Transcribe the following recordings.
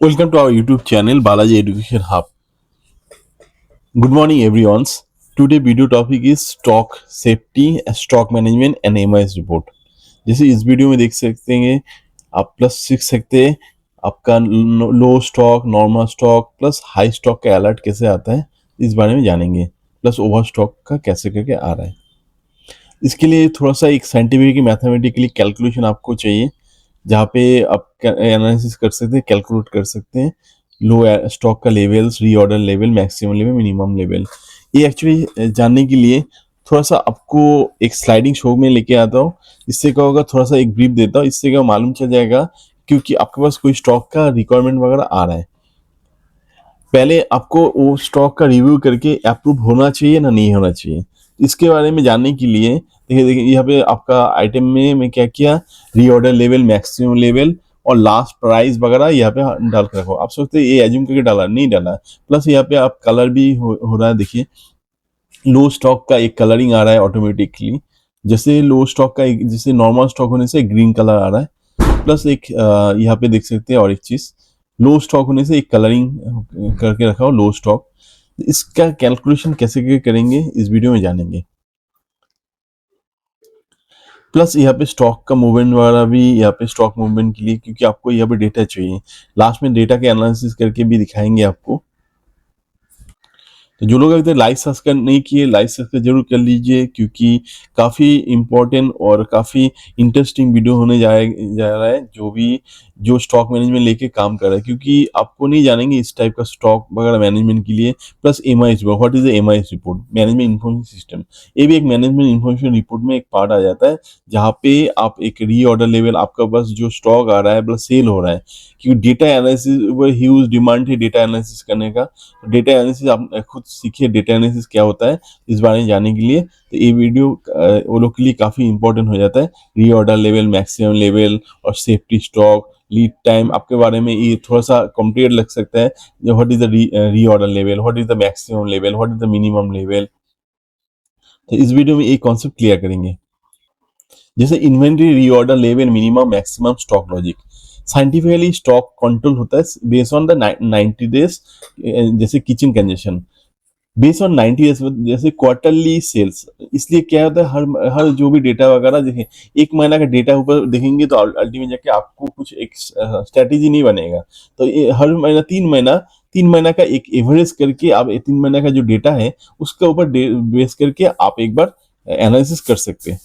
Welcome to our YouTube channel Balaji Education Hub. Good morning everyone. Today video topic is stock safety, stock management and MIS report. जैसे इस video में देख सकते हैं आप plus सीख सकते हैं आपका low stock, normal stock plus high stock का अलर्ट कैसे आता है इस बारे में जानेंगे, प्लस ओवर स्टॉक का कैसे करके आ रहा है। इसके लिए थोड़ा सा एक साइंटिफिक मैथमेटिकली कैलकुलेशन आपको चाहिए, जहाँ पे आप एनालिसिस कर सकते हैं, कैलकुलेट कर सकते हैं लो स्टॉक का levels, reorder level, maximum level, minimum level. ये एक्चुअली जानने के लिए थोड़ा सा आपको एक स्लाइडिंग शो में लेके आता हूँ। इससे क्या होगा, थोड़ा सा एक ब्रीफ देता हूँ, इससे क्या मालूम चल जाएगा क्योंकि आपके पास कोई स्टॉक का रिक्वायरमेंट वगैरह आ रहा है। पहले आपको वो स्टॉक का रिव्यू करके अप्रूव होना चाहिए ना नहीं होना चाहिए, इसके बारे में जानने के लिए देखिए देखिए यहाँ पे आपका आइटम में मैं क्या किया, रीऑर्डर लेवल, मैक्सिमम लेवल और लास्ट प्राइस वगैरह यहाँ पे डाल कर रखो। आप सोचते हैं ये एज्यूम करके डाला, नहीं डाला। प्लस यहाँ पे आप कलर भी हो रहा है, देखिए लो स्टॉक का एक कलरिंग आ रहा है ऑटोमेटिकली। जैसे लो स्टॉक का एक, जैसे नॉर्मल स्टॉक होने से ग्रीन कलर आ रहा है। प्लस एक यहाँ पे देख सकते हैं और एक चीज, लो स्टॉक होने से एक कलरिंग करके रखा हो लो स्टॉक। इसका कैलकुलेशन कैसे करेंगे इस वीडियो में जानेंगे। प्लस यहाँ पे स्टॉक का मूवमेंट वगैरह भी, यहाँ पे स्टॉक मूवमेंट के लिए क्योंकि आपको यहाँ पे डेटा चाहिए, लास्ट में डेटा के एनालिसिस करके भी दिखाएंगे आपको। तो जो लोग अभी तक लाइक सब्सक्राइब नहीं किए, लाइक सब्सक्राइब जरूर कर लीजिए क्योंकि काफ़ी इम्पोर्टेंट और काफ़ी इंटरेस्टिंग वीडियो होने जा रहा है। जो स्टॉक मैनेजमेंट लेके काम कर रहा है, क्योंकि आपको नहीं जानेंगे इस टाइप का स्टॉक वगैरह मैनेजमेंट के लिए। Plus MIS, what is the MIS report, management information system. ये भी एक मैनेजमेंट इन्फॉर्मेशन रिपोर्ट में एक पार्ट आ जाता है, जहाँ पे आप एक रीऑर्डर लेवल, आपका बस जो स्टॉक आ रहा है प्लस सेल हो रहा है, क्योंकि डेटा एनालिसिस ह्यूज डिमांड है डेटा एनालिसिस करने का। डेटा एनालिसिस आप खुद सीखिए, डेटा एनालिसिस क्या होता है इस बारे में जानने के लिए। तो ये वीडियो वो लोग के लिए काफ़ी इंपॉर्टेंट हो जाता है। रीऑर्डर लेवल, मैक्सिमम लेवल और सेफ्टी स्टॉक, लीड टाइम आपके बारे में ये थोड़ा सा कॉम्प्लिकेट लग सकता है। What is the reorder level, what is the maximum level, what is the minimum level. तो इस वीडियो में ये कॉन्सेप्ट क्लियर करेंगे। जैसे inventory, reorder level, minimum, maximum, stock logic. Scientifically stock control होता है बेस्ड ऑन द 90 डेज, जैसे kitchen congestion based on 90 days, जैसे क्वार्टरली सेल्स। इसलिए क्या होता है, हर हर जो भी डेटा वगैरह देखें, एक महीना का डेटा ऊपर देखेंगे तो अल्टीमेट जाके आपको कुछ एक स्ट्रेटेजी नहीं बनेगा। तो ये हर महीना, 3 महीना, 3 महीना का एक एवरेज करके आप 3 महीना का जो डेटा है उसके ऊपर बेस करके आप एक बार एनालिसिस कर सकते हैं।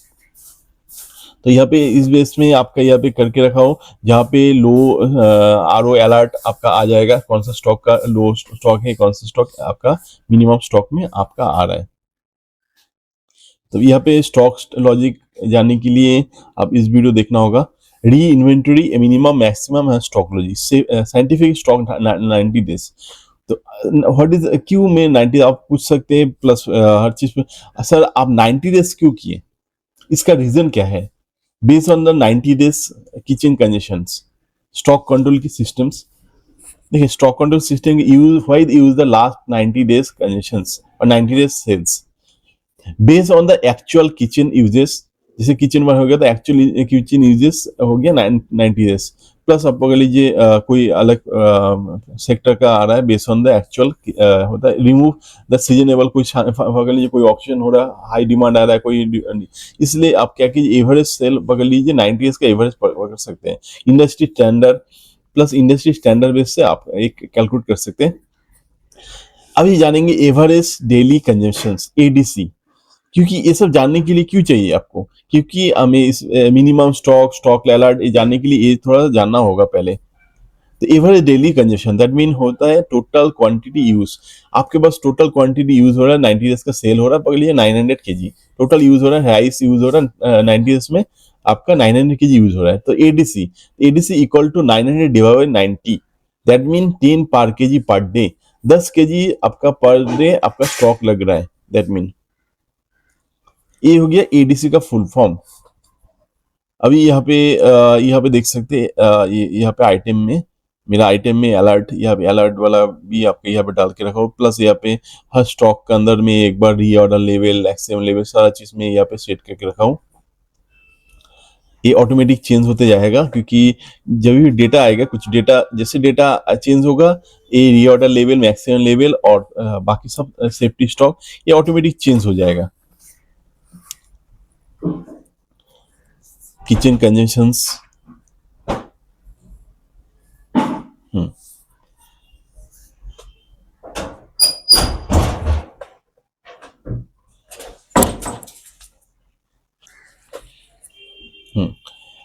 तो यहाँ पे इस बेस में आपका यहाँ पे करके रखा हो, जहाँ पे लो आरओ अलर्ट आपका आ जाएगा, कौन सा स्टॉक का लो स्टॉक है, कौन सा स्टॉक आपका मिनिमम स्टॉक में आपका आ रहा है। तो यहाँ पे स्टॉक लॉजिक जानने के लिए आप इस वीडियो देखना होगा। री इन्वेंटरी, मिनिमम, मैक्सिमम है स्टॉक लॉजिक से साइंटिफिक स्टॉक 90 डेज। तो व्हाट इज क्यों में 90 आप पूछ सकते हैं, प्लस हर चीज पे सर आप 90 डेज क्यों किए, इसका रीजन क्या है। Based on the 90 days kitchen consumptions, stock control की सिस्टम्स। देखिए stock control system use, why use the last 90 days consumptions और 90 days sales based on the actual kitchen usages. जैसे किचन में हो गया तो एक्चुअल किचन यूजेस हो गया 90 डेज। प्लस आप पकड़ लीजिए कोई अलग सेक्टर का आ रहा है, बेस्ड ऑन द एक्चुअल होता है। रिमूव द सीजनेबल, कोई पकड़ लीजिए कोई ऑप्शन हो रहा है, हाई डिमांड आ रहा है कोई, इसलिए आप क्या कीजिए एवरेज सेल पकड़ लीजिए, 90 डेज का एवरेज पकड़ सकते हैं। Industry standard, plus industry standard base से आप एक कैलकुलेट कर सकते हैं। अभी जानेंगे एवरेज डेली कंजम्पशन, एडीसी। क्योंकि ये सब जानने के लिए क्यों चाहिए आपको, क्योंकि हमें इस मिनिमम स्टॉक, स्टॉक अलर्ट जानने के लिए ये थोड़ा जानना होगा पहले। तो average daily consumption that mean होता है टोटल क्वांटिटी यूज। आपके पास टोटल क्वांटिटी यूज हो रहा है, 90 डेज का सेल हो रहा है, पकड़ लीजिए 900 केजी टोटल यूज हो रहा है, राइस यूज हो रहा है 90 डेज में आपका 900 केजी यूज हो रहा है। तो ADC, ADC equal to 900 divide by 90, that mean 10 per KG per day, 10 KG आपका पर डे आपका स्टॉक लग रहा है। दैट मीन ये हो गया एडीसी का फुल फॉर्म। अभी यहाँ पे देख सकते हैं, ये यहाँ पे आइटम में, मेरा आइटम में अलर्ट, यहाँ पे अलर्ट वाला भी आपके यहाँ पे डाल के रखा हो। प्लस यहाँ पे हर स्टॉक के अंदर में एक बार री ऑर्डर लेवल, एक्सएम लेवल, सारा चीज में यहाँ पे सेट करके रखा हूँ। ये ऑटोमेटिक चेंज होते जाएगा, क्योंकि जब भी डेटा आएगा, कुछ डेटा जैसे डेटा चेंज होगा, ये रीऑर्डर लेवल, मैक्सिमम लेवल और बाकी सब सेफ्टी स्टॉक ये ऑटोमेटिक चेंज हो जाएगा। किचन कंजम्पशंस,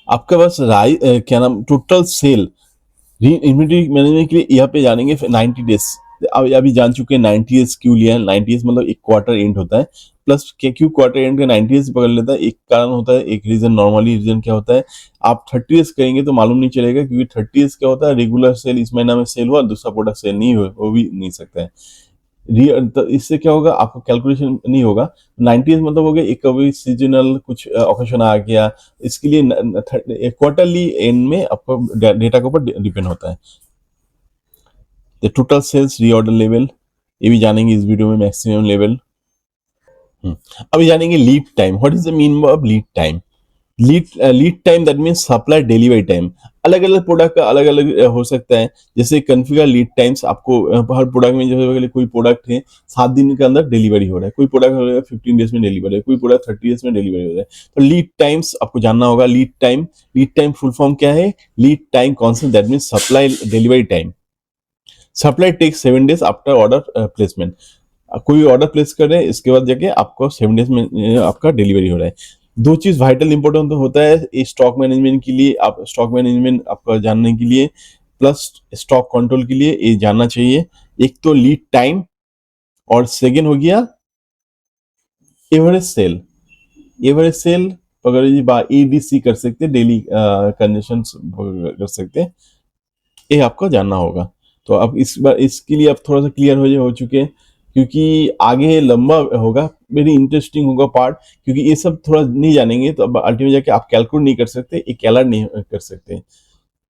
आपका बस क्या नाम, टोटल सेल इन्वेंटरी मैनेजमेंट के लिए यहाँ पे जानेंगे 90 डेज। अभी जान चुके हैं 90 डेज क्यों लिया है। 90 डेज मतलब एक क्वार्टर एंड होता है, प्लस क्यों क्वार्टर एंड का 90 डेज पकड़ लेता है, एक कारण होता है, एक रीजन। नॉर्मली रीजन क्या होता है, आप 30 डेज करेंगे तो मालूम नहीं चलेगा, क्योंकि 30 डेज क्या होता है, रेगुलर सेल इस महीना में सेल हुआ, दूसरा प्रोडक्ट सेल नहीं हुआ, वो भी नहीं सकता है। तो इससे क्या होगा, आपको कैलकुलेशन नहीं होगा। 90 मतलब हो गया एक कभी सीजनल कुछ ऑकेशन आ गया, इसके लिए क्वार्टरली एंड में आपको डेटा के ऊपर डिपेंड होता है। The total sales reorder level, ये भी जानेंगे इस वीडियो में। मैक्सिमम लेवल, अभी जानेंगे lead time. What is the meaning of lead time? Lead time that means supply delivery time. अलग अलग प्रोडक्ट का अलग अलग हो सकता है। जैसे कॉन्फ़िगर लीड टाइम्स, आपको हर प्रोडक्ट में जो कोई प्रोडक्ट है 7 दिन के अंदर डिलीवरी हो रहा है, कोई प्रोडक्ट 15 डेज में डिलीवरी है, कोई प्रोडक्ट 30 डेज में डिलीवरी हो रहा है। तो लीड टाइम्स आपको जानना होगा। लीड टाइम फुल फॉर्म क्या है? Lead time concept that means supply delivery time. Supply takes 7 days after order placement. कोई ऑर्डर प्लेस कर रहे हैं, इसके बाद जाके आपको 7 डेज में आपका डिलीवरी हो रहा है। दो चीज वाइटल इंपॉर्टेंट तो होता है स्टॉक मैनेजमेंट के लिए, आप स्टॉक मैनेजमेंट आपका जानने के लिए प्लस स्टॉक कंट्रोल के लिए ये जानना चाहिए। एक तो लीड टाइम और सेकेंड हो गया एवरेज सेल। एवरेज सेल अगर EDC कर सकते, डेली कंजेशन कर सकते, ये आपको जानना होगा। तो अब इस बार इसके लिए आप थोड़ा सा क्लियर हो चुके हैं, क्योंकि आगे लंबा होगा, वेरी इंटरेस्टिंग होगा पार्ट, क्योंकि ये सब थोड़ा नहीं जानेंगे तो अब अल्टीमेट जाके आप कैलकुलेट नहीं कर सकते, एक अलर्ट नहीं कर सकते,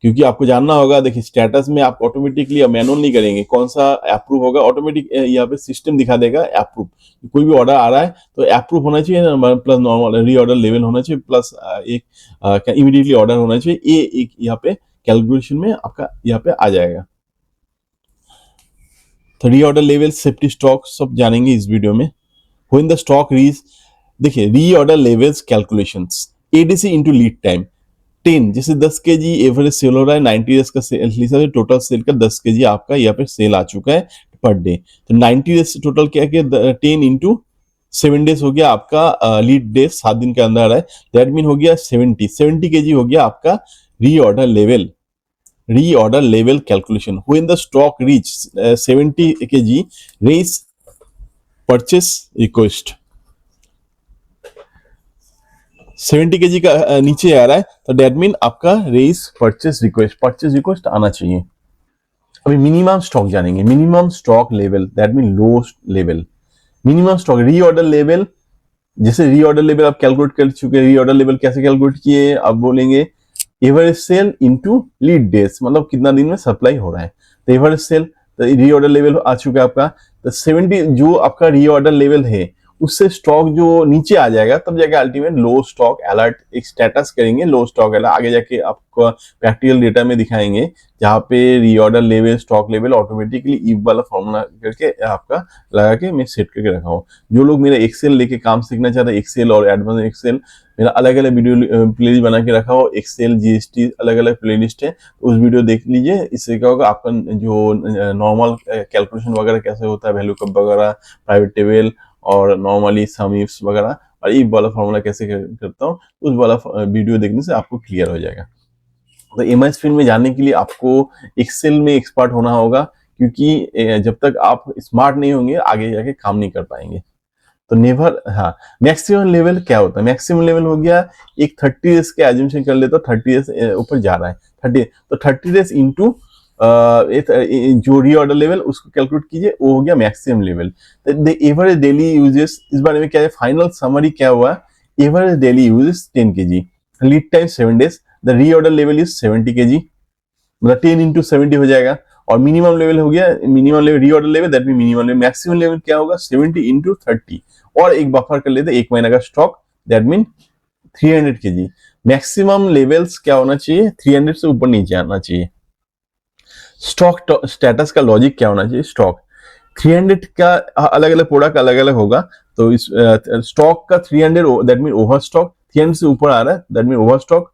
क्योंकि आपको जानना होगा। देखिए स्टेटस में आप ऑटोमेटिकली मैनुअल नहीं करेंगे, कौन सा अप्रूव होगा, ऑटोमेटिक यहाँ पे सिस्टम दिखा देगा अप्रूव। कोई भी ऑर्डर आ रहा है तो अप्रूव होना चाहिए, प्लस नॉर्मल रीऑर्डर लेवल होना चाहिए, प्लस एक इमीडिएटली ऑर्डर होना चाहिए। ये एक यहाँ पे कैलकुलेशन में आपका यहाँ पे आ जाएगा। तो रीऑर्डर लेवल, सेफ्टी स्टॉक सब जानेंगे इस वीडियो में। व्हेन द स्टॉक रीच, देखिए reorder levels calculations, ADC into lead time. 10 जैसे 10 केजी एवरेज सेल हो रहा है, 90 डेज का सेल, टोटल सेल का 10 केजी आपका यहाँ पे सेल आ चुका है पर डे। तो 90 डेज टोटल क्या किया, 10 इंटू 7 डेज हो गया आपका लीड डेज, 7 दिन के अंदर है, दैट मीन हो गया 70 केजी हो गया आपका reorder level. Reorder level calculation, when the stock reach 70 KG, raise purchase request. 70 KG का नीचे आ रहा है तो दैट मीन आपका रेज परचेस रिक्वेस्ट आना चाहिए। अभी मिनिमम स्टॉक जानेंगे। Minimum stock level that mean low level. Minimum stock reorder level, जैसे रीऑर्डर लेवल आप कैलकुलेट कर चुके हैं। रीऑर्डर लेवल कैसे कैलकुलेट किए, आप बोलेंगे average sale into lead days, मतलब कितना दिन में सप्लाई हो रहा है। तो एवरेज सेल, तो रीऑर्डर लेवल आ चुका है आपका। तो 70 जो आपका रीऑर्डर लेवल है, उससे स्टॉक जो नीचे आ जाएगा तब जाके अल्टीमेट लो स्टॉक अलर्ट एक स्टेटस करेंगे। लो स्टॉक अलर्ट आगे जाके आपको प्रैक्टिकल डेटा में दिखाएंगे, जहाँ पे reorder level, stock level automatically if वाला फॉर्मूला करके आपका लगा के मैं सेट करके रखा हूँ। जो लोग मेरा एक्सेल लेके काम सीखना चाहते हैं, एक्सेल और एडवांस एक्सेल, मेरा अलग अलग वीडियो प्लेलिस्ट बना के रखा हो, एक्सेल जीएसटी अलग अलग प्लेलिस्ट है, तो उस वीडियो देख लीजिए। इससे क्या होगा, आपका जो नॉर्मल कैलकुलेशन वगैरह कैसे होता है, वैल्यू कब वगैरह, प्राइवेट टेबल और नॉर्मली सम इफ्स वगैरह, और ये वाला फॉर्मूला कैसे करता हूँ, उस वाला वीडियो देखने से आपको क्लियर हो जाएगा। तो एमआईएस फील्ड में जानने के लिए आपको एक्सेल में एक्सपर्ट होना होगा, क्योंकि जब तक आप स्मार्ट नहीं होंगे आगे जाके काम नहीं कर पाएंगे। तो नेवर, हाँ, मैक्सिमम लेवल क्या होता है? मैक्सिमम लेवल हो गया एक 30 डेज के एज्यूमशन कर लेता, 30 डेज ऊपर जा रहा है, 30, तो 30 डेज इंटू जो रीऑर्डर लेवल उसको कैलकुलेट कीजिए, वो हो गया maximum level. The average daily uses, इस बारे में क्या है, फाइनल समरी क्या हुआ, average daily uses 10 KG, lead time 7 days, the reorder level is 70 KG, मतलब 10 इंटू 70 हो जाएगा। और मिनिमम लेवल हो गया, minimum level reorder level that mean minimum level. Maximum level क्या होगा, 70 इंटू 30, और एक बफर कर लेते एक महीना का stock, that mean 300 KG. Maximum levels क्या होना चाहिए, 300 से ऊपर नीचे आना चाहिए। स्टॉक स्टेटस का लॉजिक क्या होना चाहिए, स्टॉक 300 का अलग अलग प्रोडक्ट अलग अलग होगा, तो इस स्टॉक का 300 दैट मीन ओवर स्टॉक, 300 से ऊपर आ रहा है दैट मीन ओवर स्टॉक।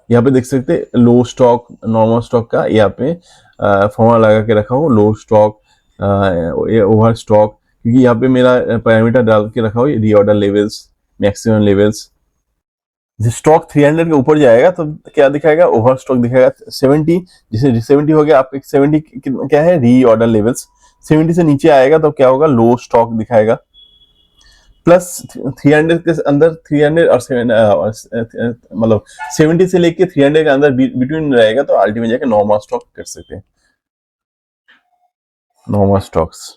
यहाँ पे देख सकते हैं लो स्टॉक नॉर्मल स्टॉक का, यहाँ पे फॉर्मूला लगा के रखा हो, लो स्टॉक ओवर स्टॉक, क्योंकि यहाँ पे मेरा पैरामीटर डाल के रखा हो रीऑर्डर लेवल्स, मैक्सिमम लेवल्स। जैसे स्टॉक 300 के ऊपर जाएगा तो क्या दिखाएगा, ओवर स्टॉक दिखाएगा 70, जैसे 70 हो गया आपका 70 क्या है, री ऑर्डर लेवल्स। 70 से नीचे आएगा तो क्या होगा, लो स्टॉक दिखाएगा। प्लस 300 के अंदर 300 और मतलब 70 से लेके 300 के अंदर बिटवीन रहेगा तो अल्टीमेट जाके नॉर्मल स्टॉक कर सकते हैं, नॉर्मल स्टॉक्स।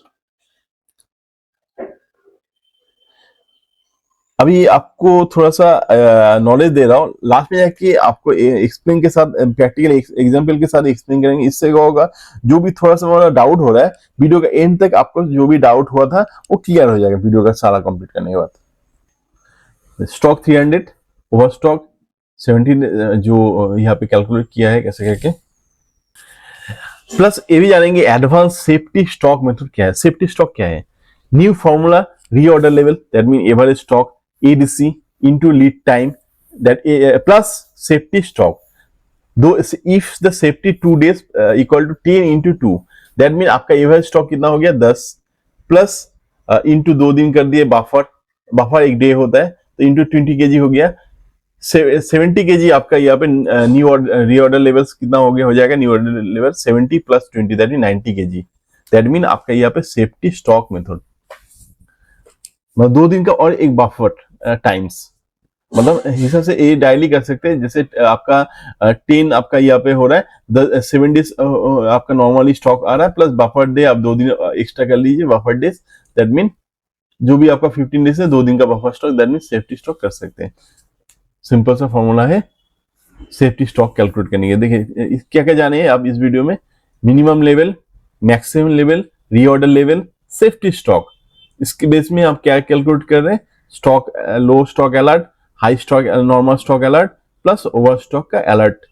अभी आपको थोड़ा सा नॉलेज दे रहा हूँ, लास्ट में जाके आपको एक्सप्लेन के साथ प्रैक्टिकल एग्जांपल के साथ एक्सप्लेन करेंगे। इससे क्या होगा, जो भी थोड़ा सा डाउट हो रहा है वीडियो का एंड तक आपको जो भी डाउट हुआ था वो क्लियर हो जाएगा वीडियो का सारा कंप्लीट करने के बाद। स्टॉक 300, ओवर स्टॉक 70 जो यहाँ पे कैलकुलेट किया है कैसे करके, प्लस ये भी जानेंगे एडवांस सेफ्टी स्टॉक मेथड क्या है। सेफ्टी स्टॉक क्या है, new formula reorder level that mean average stock ADC into lead time that plus safety stock दो, if the safety 2 days equal to 10 into 2 that mean आपका average stock कितना हो गया 10 plus into 2 दिन कर दिए, बफर बफर एक day होता है तो इंटू 20 kg हो गया, 70 kg आपका यहाँ पे न्यू रीऑर्डर लेवल्स कितना हो गया, हो जाएगा new order level 70 plus 20 that mean 90 kg। That mean आपका यहाँ पे सेफ्टी स्टॉक मेथड मतलब 2 दिन का और एक बफर टाइम्स, मतलब हिसाब से ये डायली कर सकते हैं। जैसे आपका 10 आपका यहाँ पे हो रहा है 7 डेज आपका नॉर्मली स्टॉक आ रहा है प्लस बफर डे आप 2 दिन एक्स्ट्रा कर लीजिए बफर डेज, दैट मीन जो भी आपका 15 डेज है 2 दिन का buffer stock, that mean safety stock कर सकते हैं। सिंपल सा फॉर्मूला है सेफ्टी स्टॉक कैलकुलेट करने के। देखिए क्या क्या जाने हैं आप इस वीडियो में, minimum level, maximum level, reorder level, safety stock, इसके बेस में आप क्या कैलकुलेट कर रहे हैं, stock low stock alert, high stock normal stock alert plus over stock का अलर्ट।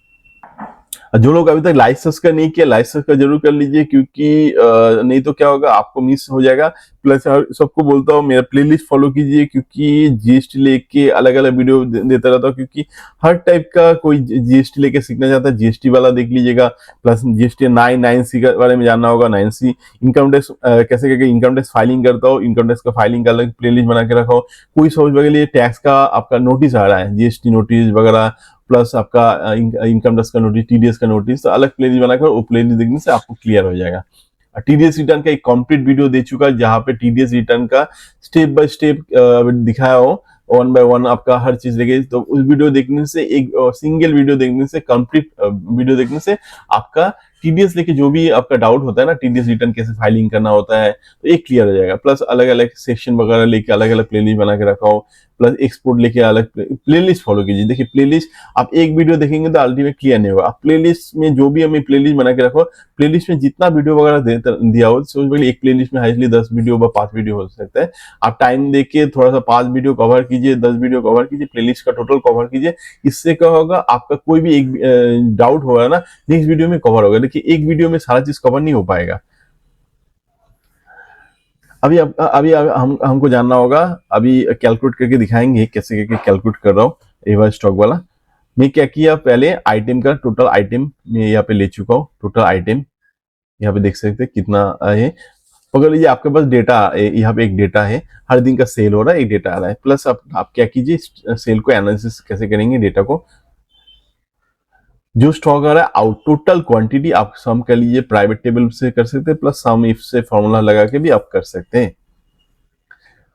जो लोग अभी तक लाइसेंस का नहीं किया लाइसेंस का जरूर कर लीजिए, क्योंकि नहीं तो क्या होगा आपको मिस हो जाएगा। प्लस सबको बोलता हूँ मेरा प्लेलिस्ट फॉलो कीजिए, क्योंकि जीएसटी लेके अलग अलग वीडियो देता रहता हूँ, क्योंकि हर टाइप का कोई जीएसटी लेके सीखना चाहता है जीएसटी वाला देख लीजिएगा। प्लस जीएसटी 9C के बारे में जानना होगा, 9C इनकम टैक्स कैसे करके इनकम टैक्स फाइलिंग करता हो, इनकम टैक्स का फाइलिंग का अलग प्लेलिस्ट बना के रखा हो। कोई समझ के लिए टैक्स का आपका नोटिस आ रहा है, जीएसटी नोटिस वगैरह, प्लस आपका इनकम टैक्स का नोटिस, टीडीएस का नोटिस, तो अलग प्लेलिस्ट बनाकर वो प्लेलिस्ट देखने से आपको क्लियर हो जाएगा। टीडीएस रिटर्न का एक कंप्लीट वीडियो दे चुका है जहां पे टीडीएस रिटर्न का स्टेप बाय स्टेप दिखाया हो, 1 by 1 आपका हर चीज देखे। तो उस वीडियो देखने से, एक सिंगल वीडियो देखने से, कंप्लीट वीडियो देखने से आपका टीडीएस लेके जो भी आपका डाउट होता है ना, टीडीएस रिटर्न कैसे फाइलिंग करना होता है, तो एक क्लियर हो जाएगा। प्लस अलग अलग सेक्शन वगैरह लेके अलग अलग प्लेलिस्ट बना के रखा हो, प्लस एक्सपोर्ट लेके अलग प्लेलिस्ट फॉलो कीजिए। देखिए प्लेलिस्ट आप एक वीडियो देखेंगे तो अल्टीमेट क्लियर नहीं होगा। आप प्लेलिस्ट में जो भी हमें प्लेलिस्ट बना के रखो, प्लेलिस्ट में जितना वीडियो वगैरह दिया हो, समझ लीजिए एक प्लेलिस्ट में हाईली 10 वीडियो व 5 वीडियो हो सकता है। आप टाइम देके थोड़ा सा 5 वीडियो कवर कीजिए, 10 वीडियो कवर कीजिए, प्लेलिस्ट का टोटल कवर कीजिए। इससे क्या होगा, आपका कोई भी एक डाउट होगा ना, नेक्स्ट वीडियो में कवर होगा। देखिए एक वीडियो में सारा चीज कवर नहीं हो पाएगा। अभी हमको जानना होगा, अभी कैलकुलेट करके दिखाएंगे कैसे करके कैलकुलेट कर रहा हूँ एवर स्टॉक वाला। मैं क्या किया, पहले आइटम का टोटल आइटम मैं यहाँ पे ले चुका हूँ, टोटल आइटम यहाँ पे देख सकते हैं कितना है। पकड़ लीजिए आपके पास डेटा, यहाँ पे एक डेटा है, हर दिन का सेल हो रहा है, एक डेटा आ रहा है। प्लस आप क्या कीजिए, सेल को एनालिसिस कैसे करेंगे, डेटा को जो स्टॉक आ रहा है आउट टोटल क्वांटिटी आप सम कर लीजिए, प्राइवेट टेबल से कर सकते हैं, प्लस सम इफ से फॉर्मूला लगा के भी आप कर सकते हैं।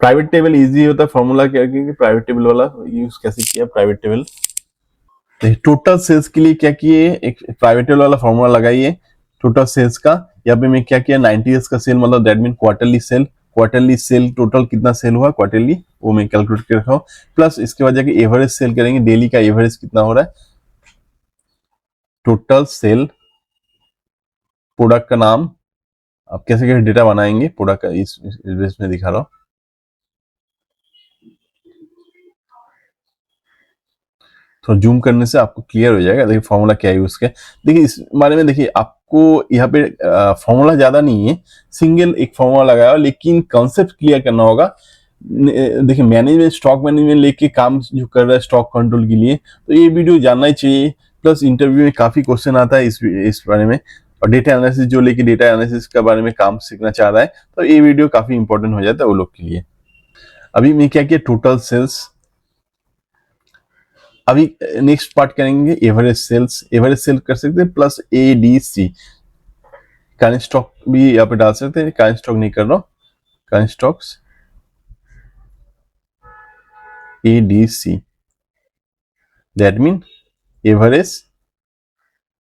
प्राइवेट टेबल इजी होता है, फॉर्मूला क्या है, प्राइवेट टेबल वाला यूज कैसे किया, प्राइवेट टेबल टोटल सेल्स के लिए क्या किए, एक प्राइवेट टेबल वाला फॉर्मूला लगाइए टोटल सेल्स का। यहाँ पे मैं क्या किया, 90 डेज का सेल मतलब that mean quarterly sale, quarterly sale total कितना सेल हुआ क्वार्टरली वो मैं कैलकुलेट कर रखा हूँ। प्लस इसके बाद जाके एवरेज सेल करेंगे, डेली का एवरेज कितना हो रहा है, टोटल सेल, प्रोडक्ट का नाम, आप कैसे कैसे डेटा बनाएंगे प्रोडक्ट का, इस में दिखा रहा हूँ। तो जूम करने से आपको क्लियर हो जाएगा। देखिए फॉर्मूला क्या है उसके, देखिए इस बारे में देखिए आपको यहाँ पे फॉर्मूला ज्यादा नहीं है, सिंगल एक फॉर्मूला लगाया हो, लेकिन कॉन्सेप्ट क्लियर करना होगा। देखिए मैनेजमेंट, स्टॉक मैनेजमेंट लेके काम जो कर रहा है स्टॉक कंट्रोल के लिए, तो ये वीडियो जानना ही चाहिए। प्लस इंटरव्यू में काफी क्वेश्चन आता है इस बारे में, और डेटा एनालिसिस जो लेके डेटा एनालिसिस के बारे में काम सीखना चाह रहा है, तो ये वीडियो काफी इंपॉर्टेंट हो जाता है वो लोग के लिए। अभी मैं क्या किया, टोटल सेल्स। अभी नेक्स्ट पार्ट करेंगे एवरेज सेल्स। एवरेज सेल कर सकते हैं प्लस ADC। करंट स्टॉक भी यहाँ पे डाल सकते हैं, करंट स्टॉक नहीं कर रहा हूँ, current stocks ADC, that mean average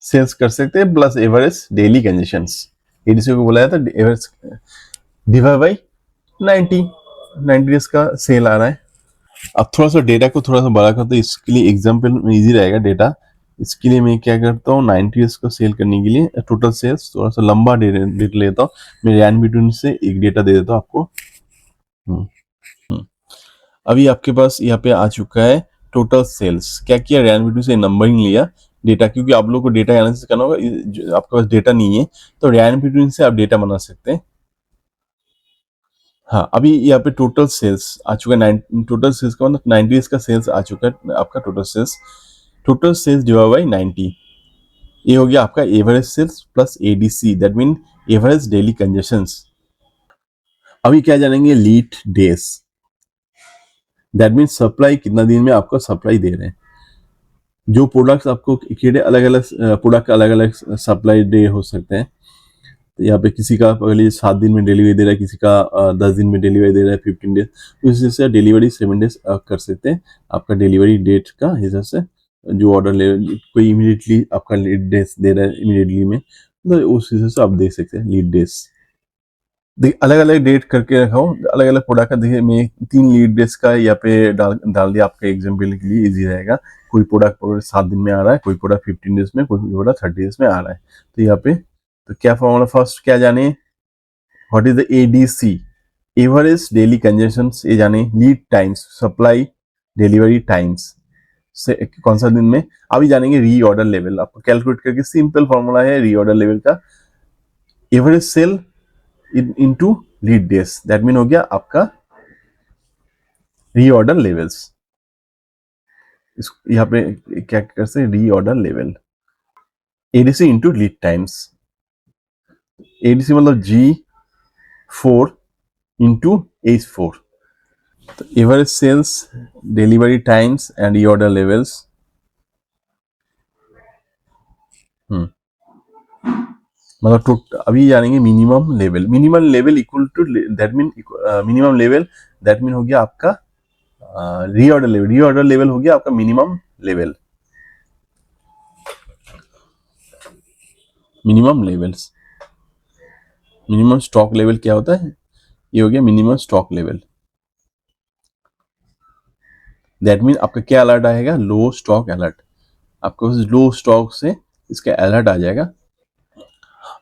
sales कर सकते हैं plus average daily consumptions. ADC को बोला जाता है एवरेज डिवाइड बाई 90 डेज का सेल आ रहा है। अब थोड़ा सा डेटा को थोड़ा सा बड़ा करते हैं, इसके लिए एग्जाम्पल में इजी रहेगा डेटा। इसके लिए मैं क्या करता हूँ, 90 डेज को सेल करने के लिए टोटल सेल्स थोड़ा सा लंबा डेटा लेता हूँ। मैं रैन बिटवीन से एक डेटा दे देता हूँ आपको। अभी आपके पास यहाँ पे आ चुका है टोटल सेल्स। क्या किया, रैन बिटवीन से नंबरिंग लिया डेटा, क्योंकि आप लोग को डेटा एनालिसिस करना होगा, आपके पास डेटा नहीं है तो रैन बिटवीन से आप डेटा बना सकते हैं। हाँ, अभी यहाँ पे टोटल सेल्स आ चुका है, टोटल सेल्स का मतलब 90 डेज का सेल्स आ चुका है आपका total sales. Total sales divide by 90, ये हो गया आपका average sales plus ADC, that mean average daily consumptions. अभी क्या जानेंगे, lead days, that mean supply कितना दिन में आपको सप्लाई दे रहे हैं। जो प्रोडक्ट्स आपको अलग अलग प्रोडक्ट का अलग अलग सप्लाई डे हो सकते हैं। तो यहाँ पे किसी का पहले 7 दिन में डिलीवरी दे रहा है, किसी का 10 दिन में डिलीवरी दे रहा है, 15 डेज, तो इस हिसाब से डिलीवरी 7 डेज कर सकते हैं आपका डिलीवरी डेट का हिसाब से। जो ऑर्डर ले कोई इमीडिएटली आपका लीड डेज दे रहा है इमीडिएटली में, तो उस हिसाब से आप देख सकते हैं लीड डेज। देखिए अलग अलग डेट करके रखा हूँ, अलग अलग प्रोडक्ट का। देखिए मैं 3 लीड डेज का यहाँ पे डाल दिया आपका एग्जाम्पल के लिए इजी रहेगा। कोई प्रोडक्ट 7 दिन में आ रहा है, कोई प्रोडक्ट 15 डेज में, कोई प्रोडक्ट 30 डेज में आ रहा है। तो यहाँ पे तो क्या फॉर्मूला, फर्स्ट क्या जाने, what is the ADC, average daily consumption. ये जाने lead times, supply delivery times से कौन सा दिन में। अभी जानेंगे रीऑर्डर लेवल, आपको कैलकुलेट करके सिंपल फॉर्मूला है रीऑर्डर लेवल का, average sale into lead days, that mean हो गया आपका रीऑर्डर लेवल्स। यहाँ पे क्या कर सकते, reorder level ADC into lead times. ADC मतलब G4 इनटू H4। तो average sales, delivery times and reorder levels. मतलब अभी जानेंगे minimum level. Minimum level equal to that mean, minimum level that mean हो गया आपका रीऑर्डर लेवल। रीऑर्डर लेवल हो गया आपका minimum level. Minimum levels, minimum stock level क्या होता है, ये हो गया minimum stock level. That mean आपका क्या अलर्ट आएगा, लो स्टॉक अलर्ट। आपको लो स्टॉक से इसका अलर्ट आ जाएगा।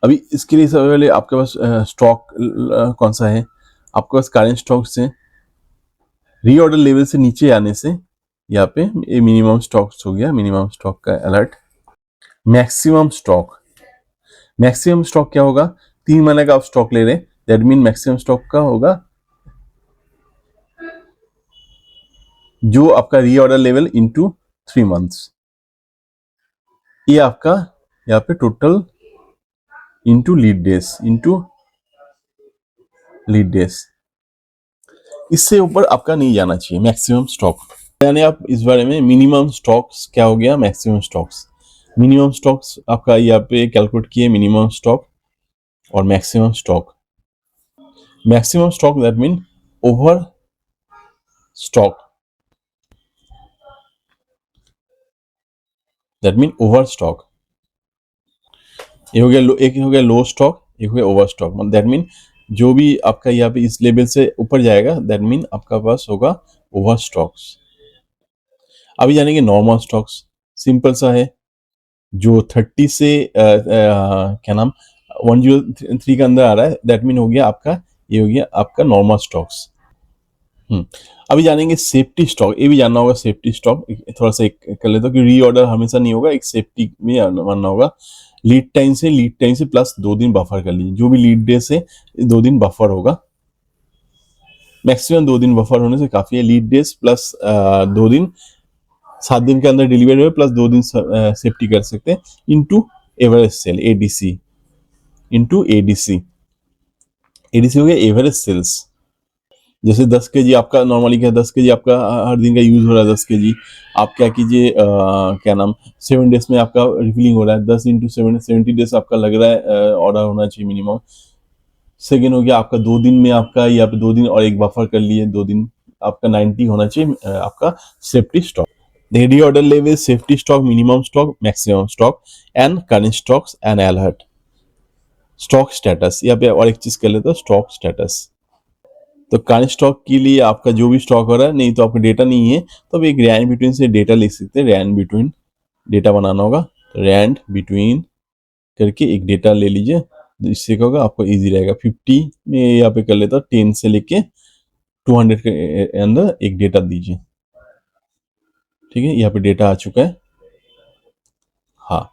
अभी इसके लिए सबसे पहले आपके पास स्टॉक कौन सा है, आपके पास करेंट स्टॉक से रीऑर्डर लेवल से नीचे आने से यहाँ पे मिनिमम स्टॉक्स हो गया, मिनिमम स्टॉक का alert. Maximum stock, maximum stock क्या होगा, 3 महीने का आप स्टॉक ले रहे हैं, दैट मीन मैक्सिमम स्टॉक का होगा जो आपका रीऑर्डर लेवल इनटू 3 मंथ्स। ये आपका यहाँ पे total into lead days, into lead days. इससे ऊपर आपका नहीं जाना चाहिए मैक्सिमम स्टॉक। यानी आप इस बारे में मिनिमम स्टॉक्स क्या हो गया, मैक्सिमम स्टॉक्स। मिनिमम स्टॉक्स आपका यहाँ पे कैलकुलेट किए, मिनिमम स्टॉक और maximum stock. Maximum stock that mean over stock, that mean over stock. ये हो गया एक हो गया लो स्टॉक, एक हो गया ओवर स्टॉक। मतलब दैट मीन जो भी आपका यहाँ पे इस लेवल से ऊपर जाएगा, दैट मीन आपका पास होगा ओवर स्टॉक्स। अभी जानेंगे नॉर्मल स्टॉक्स, सिंपल सा है। जो 30 से क्या नाम 103 के अंदर आ रहा है, दैट मीन हो गया आपका, ये हो गया आपका नॉर्मल स्टॉक्स। अभी जानेंगे सेफ्टी स्टॉक, ये भी जानना होगा सेफ्टी स्टॉक। थोड़ा सा एक कर लेता हूँ कि रीऑर्डर हमेशा नहीं होगा, एक सेफ्टी में मानना होगा। लीड टाइम से प्लस 2 दिन बफर कर लीजिए, जो भी लीड डे से 2 दिन बफर होगा, मैक्सिमम 2 दिन बफर होने से काफी है। लीड डेज प्लस 2 दिन, 7 दिन के अंदर डिलीवरी हुए प्लस 2 दिन सेफ्टी कर सकते हैं, into average sale, ADC, into ADC. ADC हो गया एवरेज सेल्स। जैसे 10 kg आपका नॉर्मली क्या, 10 kg आपका हर दिन का यूज हो रहा है, 10 kg आप क्या कीजिए, क्या नाम, 7 डेज में आपका रिफिलिंग हो रहा है, 10 × 7 70 डेज आपका लग रहा है ऑर्डर होना चाहिए मिनिमम। सेकेंड हो गया आपका 2 दिन में आपका, या 2 दिन और एक बफर कर लिए, 2 दिन आपका 90 होना चाहिए आपका safety stock. The reorder level, safety stock, minimum stock, maximum stock, and current stocks and alert. Stock status, यहाँ पे और एक चीज कर लेते हैं, स्टॉक स्टेटस। तो करंट स्टॉक के लिए आपका जो भी स्टॉक हो रहा है, नहीं तो आपका डेटा नहीं है तो आप एक रैंड बिटवीन से डेटा लिख सकते हैं। रैंड बिटवीन डेटा बनाना होगा, रैंड बिटवीन करके एक डेटा ले लीजिए, इससे क्या होगा आपको इजी रहेगा। 50 में यहाँ पे कर लेता हूँ, 10 से लेके 200 के अंदर एक डेटा दीजिए। ठीक है, यहाँ पे डेटा आ चुका है। हाँ,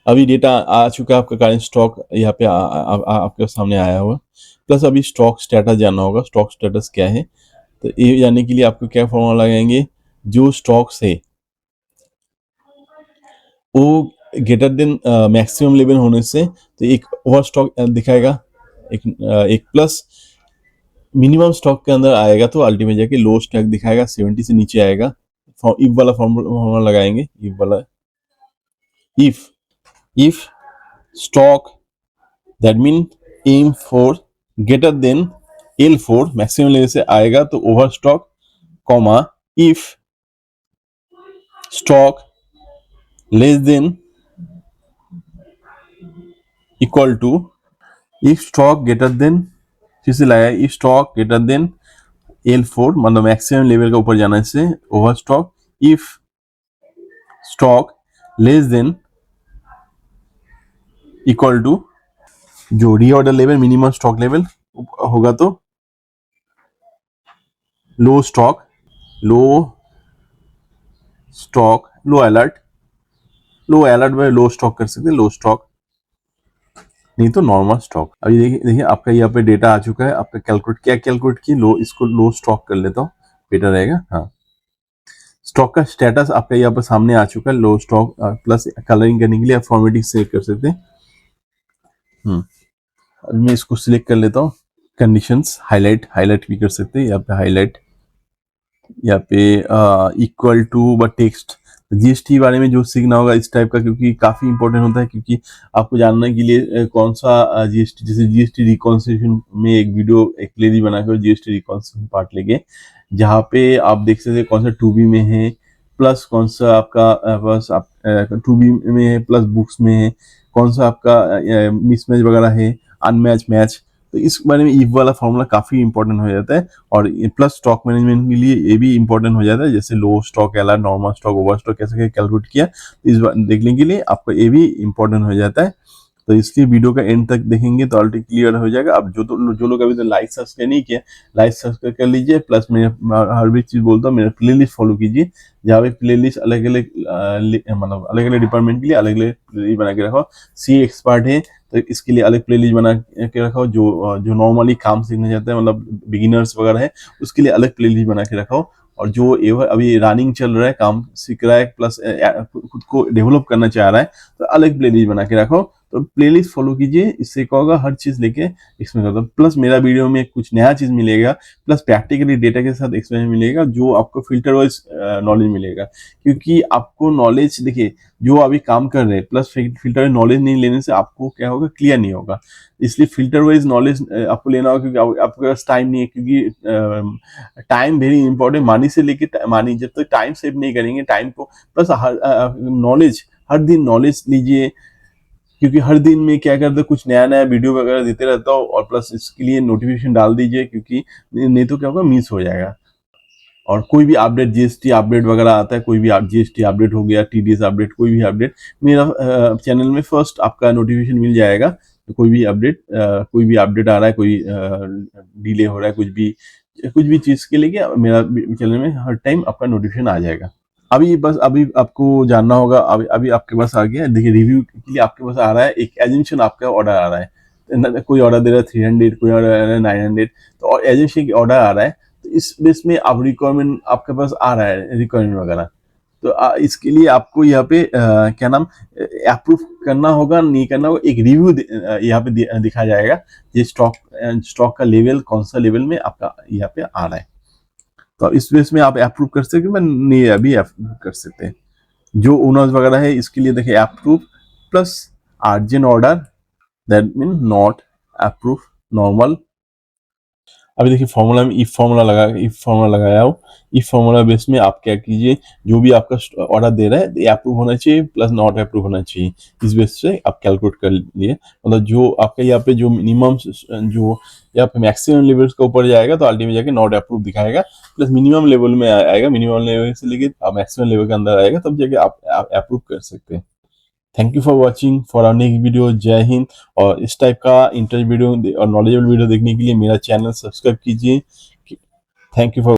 अभी डेटा आ चुका है आपका, करंट स्टॉक यहाँ पे आपके सामने आया हुआ। प्लस अभी स्टॉक स्टेटस जानना होगा, स्टॉक स्टेटस क्या है। तो ये जानने के लिए आपको क्या फॉर्मूला लगाएंगे, जो स्टॉक्स है वो ग्रेटर देन मैक्सिमम लेवल होने से तो एक ओवर स्टॉक दिखाएगा, एक प्लस मिनिमम स्टॉक के अंदर आएगा तो अल्टीमेट जाके लो स्टॉक दिखाएगा, 70 से नीचे आएगा। इफ वाला फॉर्मूला लगाएंगे, इफ वाला, if stock that mean M four greater than L4 maximum level से आएगा तो over stock, comma if stock less than equal to, if stock greater than, फिर से लगाया, if stock greater than L4 मतलब maximum level का ऊपर जाना से over stock, if stock less than equal to जो reorder level minimum stock level होगा तो लो स्टॉक, लो अलर्ट में लो स्टॉक कर सकते हैं, लो स्टॉक, नहीं तो नॉर्मल स्टॉक। अभी देखिए आपका यहाँ पे डेटा आ चुका है, आपका कैलकुलेट क्या कैलकुलेट की, लो, इसको लो स्टॉक कर लेता हूँ, बेटर रहेगा। हाँ, स्टॉक का स्टेटस आपका यहाँ पर सामने आ चुका है, लो स्टॉक। प्लस कलरिंग करने के लिए आप फॉर्मेटिंग सेलेक्ट कर सकते हैं। अभी मैं इसको सिलेक्ट कर लेता हूँ, कंडीशंस हाईलाइट भी कर सकते हैं, यहाँ पे हाईलाइट, यहाँ पे इक्वल टू ब टेक्स्ट। जीएसटी बारे में जो सीखना होगा इस टाइप का, क्योंकि काफी इंपॉर्टेंट होता है, क्योंकि आपको जानने के लिए कौन सा जीएसटी, जैसे जीएसटी रिकॉन्सिलिएशन में एक वीडियो एक प्लेलिस्ट बना के जीएसटी रिकॉन्सिलिएशन पार्ट लेके, जहाँ पे आप देख सकते हैं कौन सा 2B में है, प्लस कौन सा आपका बस आप 2B में है, प्लस बुक्स में है, कौन सा आपका मिसमैच वगैरह है, अनमैच मैच। तो इस बारे में इफ वाला फॉर्मूला काफी इंपॉर्टेंट हो जाता है। और प्लस स्टॉक मैनेजमेंट के लिए ये भी इंपॉर्टेंट हो जाता है, जैसे low stock, alert, normal stock, over stock कैसे कैलकुलेट किया, इस बार देखने के लिए आपको ये भी इंपॉर्टेंट हो जाता है। तो इसलिए वीडियो का एंड तक देखेंगे तो ऑलरेडी क्लियर हो जाएगा। अब जो लोग अभी तक लाइक सब्सक्राइब नहीं किया, लाइक सब्सक्राइब कर लीजिए। प्लस मैं हर भी चीज बोलता हूँ, मेरा प्लेलिस्ट फॉलो कीजिए, जहाँ पे प्लेलिस्ट अलग अलग मतलब अलग अलग डिपार्टमेंट के लिए अलग अलग प्लेलिस्ट बना के रखो। सी एक्सपर्ट है तो इसके लिए अलग प्लेलिस्ट बना के रखो, जो नॉर्मली काम सीखना चाहते हैं मतलब बिगिनर्स वगैरह है उसके लिए अलग प्लेलिस्ट बना के रखो। और जो अभी रनिंग चल रहा है, काम सीख रहा है, प्लस खुद को डेवलप करना चाह रहा है, तो अलग प्लेलिस्ट बना के रखो। तो प्लेलिस्ट फॉलो कीजिए, इससे क्या होगा हर चीज लेके इसमें करता हूँ। प्लस मेरा वीडियो में कुछ नया चीज मिलेगा, प्लस प्रैक्टिकली डेटा के साथ एक्सपीरियंस मिलेगा, जो आपको फिल्टर वाइज नॉलेज मिलेगा। क्योंकि आपको नॉलेज, देखिए जो अभी काम कर रहे हैं, प्लस फिल्टर नॉलेज नहीं लेने से आपको क्या होगा, क्लियर नहीं होगा। इसलिए फिल्टर वाइज नॉलेज आपको लेना होगा, क्योंकि आपके पास टाइम नहीं है, क्योंकि टाइम वेरी इंपॉर्टेंट। मानी से लेके मानी, जब तक टाइम सेव नहीं करेंगे टाइम को, प्लस नॉलेज हर दिन नॉलेज लीजिए, क्योंकि हर दिन में क्या करते कुछ नया नया वीडियो वगैरह देते रहता हूँ। और प्लस इसके लिए नोटिफिकेशन डाल दीजिए, क्योंकि नहीं तो क्या होगा, मिस हो जाएगा। और कोई भी अपडेट, जीएसटी अपडेट वगैरह आता है, कोई भी जीएसटी अपडेट हो गया, टीडीएस अपडेट, कोई भी अपडेट मेरा चैनल में फर्स्ट आपका नोटिफिकेशन मिल जाएगा। तो कोई भी अपडेट आ रहा है, कोई डिले हो रहा है, कुछ भी कुछ भी चीज़ के लिए कि मेरा चैनल में हर टाइम आपका नोटिफिकेशन आ जाएगा। अभी बस अभी आपको जानना होगा, अभी अभी आपके पास आ गया है, देखिए रिव्यू के लिए आपके पास आ रहा है, एक एजेंशन आपका ऑर्डर आ रहा है, कोई ऑर्डर दे रहा है 300, कोई ऑर्डर दे रहा है 900, तो एजेंसी की ऑर्डर आ रहा है, तो इस बेस में आप रिक्वायरमेंट आपके पास आ रहा है रिक्वायरमेंट वगैरह, तो इसके लिए आपको यहाँ पे क्या नाम अप्रूव करना होगा नहीं करना होगा, एक रिव्यू यहाँ पे दिखा जाएगा, ये स्टॉक का लेवल कौन सा लेवल में आपका यहाँ पे आ रहा है, तो इस बेस में आप अप्रूव कर सकते हैं, मैं नहीं अभी अप्रूव कर सकते हैं। जो ओनर्स वगैरह है इसके लिए देखिए approve plus urgent order, that mean not approve normal. अभी देखिए फॉर्मूला में इफ फॉर्मूला लगाया हो, इफ फॉर्मूला बेस में आप क्या कीजिए, जो भी आपका ऑर्डर दे रहा है अप्रूव होना चाहिए प्लस नॉट अप्रूव होना चाहिए, इस बेस से आप कैलकुलेट कर लिए, मतलब जो आपका यहाँ पे जो मिनिमम जो यहाँ पे मैक्सिमम लेवल्स का ऊपर जाएगा तो अल्टीमेट जाके नॉट अप्रूव दिखाएगा, प्लस मिनिमम लेवल में आएगा, मिनिमम लेवल से लेके मैक्सिमम लेवल के अंदर आएगा, तब जाके आप अप्रूव कर सकते हैं। Thank you for watching for our next video. जय हिंद। और इस टाइप का इंटरेस्ट वीडियो और नॉलेजेबल वीडियो देखने के लिए मेरा चैनल सब्सक्राइब कीजिए। Thank you for